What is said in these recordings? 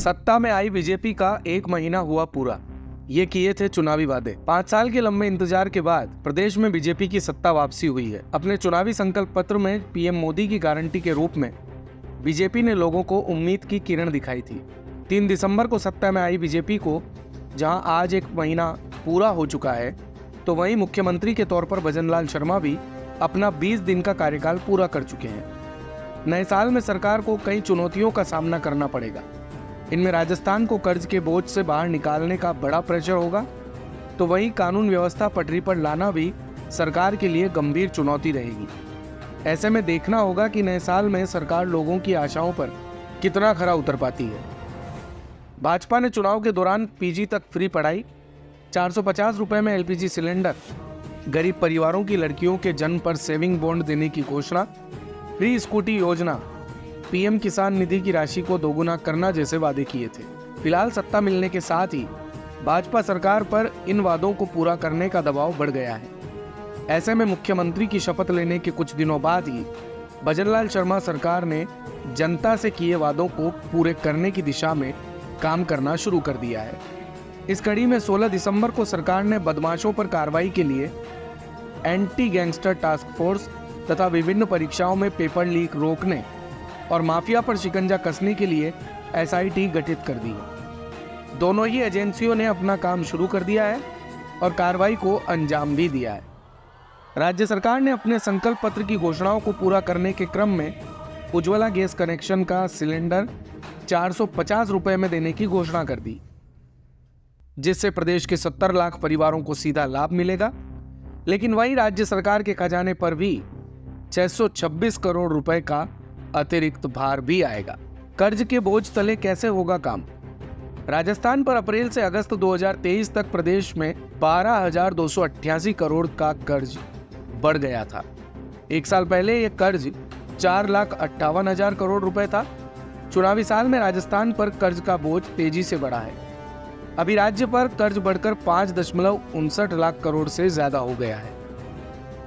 सत्ता में आई बीजेपी का 1 महीना हुआ पूरा। ये किए थे चुनावी वादे। 5 साल के लंबे इंतजार के बाद प्रदेश में बीजेपी की सत्ता वापसी हुई है। अपने चुनावी संकल्प पत्र में पीएम मोदी की गारंटी के रूप में बीजेपी ने लोगों को उम्मीद की किरण दिखाई थी। 3 दिसंबर को सत्ता में आई बीजेपी को जहां आज 1 महीना पूरा हो चुका है, तो वहीं मुख्यमंत्री के तौर पर भजनलाल शर्मा भी अपना 20 दिन का कार्यकाल पूरा कर चुके हैं। नए साल में सरकार को कई चुनौतियों का सामना करना पड़ेगा। इनमें राजस्थान को कर्ज के बोझ से बाहर निकालने का बड़ा प्रेशर होगा, तो वहीं कानून व्यवस्था पटरी पर लाना भी सरकार के लिए गंभीर चुनौती रहेगी। ऐसे में देखना होगा कि नए साल में सरकार लोगों की आशाओं पर कितना खरा उतर पाती है। भाजपा ने चुनाव के दौरान पीजी तक फ्री पढ़ाई, 450 रुपए में एलपीजी सिलेंडर, गरीब परिवारों की लड़कियों के जन्म पर सेविंग बॉन्ड देने की घोषणा, फ्री स्कूटी योजना, पीएम किसान निधि की राशि को दोगुना करना जैसे वादे किए थे। फिलहाल सत्ता मिलने के साथ ही भाजपा सरकार पर इन वादों को पूरा करने का दबाव बढ़ गया है। ऐसे में मुख्यमंत्री की शपथ लेने के कुछ दिनों बाद ही भजनलाल शर्मा सरकार ने जनता से किए वादों को पूरे करने की दिशा में काम करना शुरू कर दिया है। इस कड़ी में 16 दिसंबर को सरकार ने बदमाशों पर कार्रवाई के लिए एंटी गैंगस्टर टास्क फोर्स तथा विभिन्न परीक्षाओं में पेपर लीक रोकने और माफिया पर शिकंजा कसने के लिए एसआईटी गठित कर दी है। दोनों ही एजेंसियों ने अपना काम शुरू कर दिया है और कार्रवाई को अंजाम भी दिया है। राज्य सरकार ने अपने संकल्प पत्र की घोषणाओं को पूरा करने के क्रम में उज्ज्वला गैस कनेक्शन का सिलेंडर 450 रुपए में देने की घोषणा कर दी, जिससे प्रदेश के 70 लाख परिवारों को सीधा लाभ मिलेगा। लेकिन वहीं राज्य सरकार के खजाने पर भी 626 करोड़ रुपए का अतिरिक्त भार भी आएगा। कर्ज के बोझ तले कैसे होगा काम? राजस्थान पर अप्रैल से अगस्त 2023 तक प्रदेश में 12,288 करोड़ का कर्ज बढ़ गया था। 1 साल पहले यह कर्ज 4,58,000 करोड़ रुपए था। चुनावी साल में राजस्थान पर कर्ज का बोझ तेजी से बढ़ा है। अभी राज्य पर कर्ज बढ़कर 5.59 लाख करोड़ से ज्यादा हो गया है।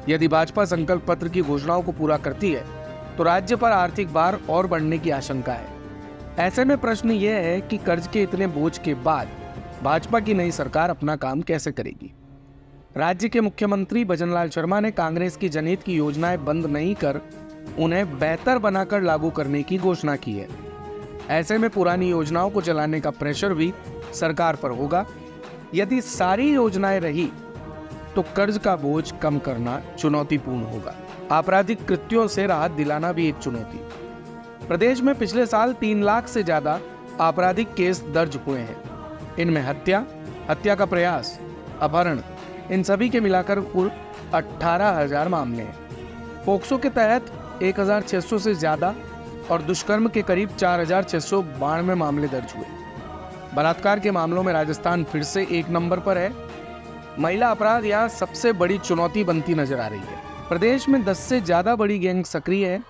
यदि भाजपा संकल्प पत्र की घोषणाओं को पूरा करती है तो राज्य पर आर्थिक भार और बढ़ने की आशंका है। ऐसे में प्रश्न यह है कि कर्ज के इतने बोझ के बाद भाजपा की नई सरकार अपना काम कैसे करेगी। राज्य के मुख्यमंत्री भजनलाल शर्मा ने कांग्रेस की जनहित की योजनाएं बंद नहीं कर उन्हें बेहतर बनाकर लागू करने की घोषणा की है। ऐसे में पुरानी योजनाओं को चलाने का प्रेशर भी सरकार पर होगा। यदि सारी योजनाएं रही तो कर्ज का बोझ कम करना चुनौतीपूर्ण होगा। आपराधिक कृत्यों से राहत दिलाना भी एक चुनौती। प्रदेश में पिछले साल 3 लाख से ज्यादा आपराधिक केस दर्ज हुए हैं। इनमें हत्या का प्रयास, अपहरण, इन सभी के मिलाकर कुल 18,000 मामले हैं। पोक्सो के तहत 1,600 से ज्यादा और दुष्कर्म के करीब 4,692 मामले दर्ज हुए। बलात्कार के मामलों में राजस्थान फिर से 1 नंबर पर है। महिला अपराध यहाँ सबसे बड़ी चुनौती बनती नजर आ रही है। प्रदेश में 10 से ज्यादा बड़ी गैंग सक्रिय है।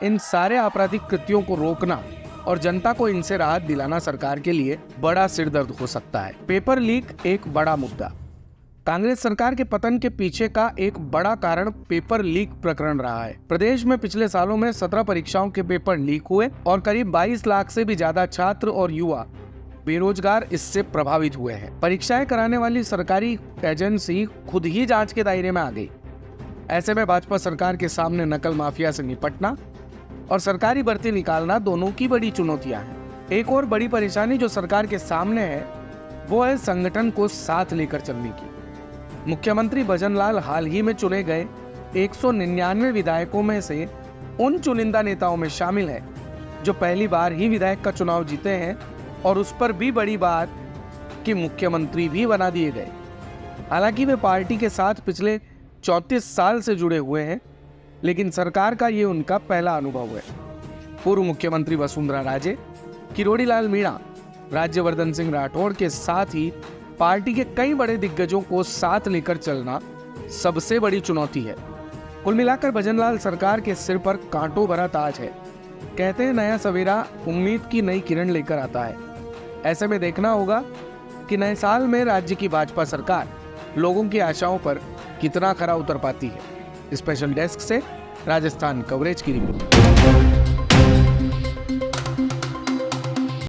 इन सारे आपराधिक कृत्यों को रोकना और जनता को इनसे राहत दिलाना सरकार के लिए बड़ा सिरदर्द हो सकता है। पेपर लीक एक बड़ा मुद्दा। कांग्रेस सरकार के पतन के पीछे का एक बड़ा कारण पेपर लीक प्रकरण रहा है। प्रदेश में पिछले सालों में 17 परीक्षाओं के पेपर लीक हुए और करीब 22 लाख से भी ज्यादा छात्र और युवा बेरोजगार इससे प्रभावित हुए हैं। परीक्षाएं कराने वाली सरकारी एजेंसी खुद ही जांच के दायरे में आ गई। ऐसे में भाजपा सरकार के सामने नकल माफिया से निपटना और सरकारी भर्ती निकालना दोनों की बड़ी चुनौतियां हैं। एक और बड़ी परेशानी जो सरकार के सामने है वो है संगठन को साथ लेकर चलने की। मुख्यमंत्री भजनलाल हाल ही में चुने गए 199 विधायकों में से उन चुनिंदा नेताओं में शामिल है जो पहली बार ही विधायक का चुनाव जीते हैं, और उस पर भी बड़ी बात कि मुख्यमंत्री भी बना दिए गए। हालांकि वे पार्टी के साथ पिछले 34 साल से जुड़े हुए हैं, लेकिन सरकार का ये उनका पहला अनुभव है। पूर्व मुख्यमंत्री वसुंधरा राजे, किरोड़ी लाल मीणा, राज्यवर्धन सिंह राठौड़ के साथ ही पार्टी के कई बड़े दिग्गजों को साथ लेकर चलना सबसे बड़ी चुनौती है। कुल मिलाकर भजनलाल सरकार के सिर पर कांटों भरा ताज है। कहते हैं नया सवेरा उम्मीद की नई किरण लेकर आता है। ऐसे में देखना होगा कि नए साल में राज्य की भाजपा सरकार लोगों की आशाओं पर कितना खरा उतर पाती है। स्पेशल डेस्क से राजस्थान कवरेज की रिपोर्ट।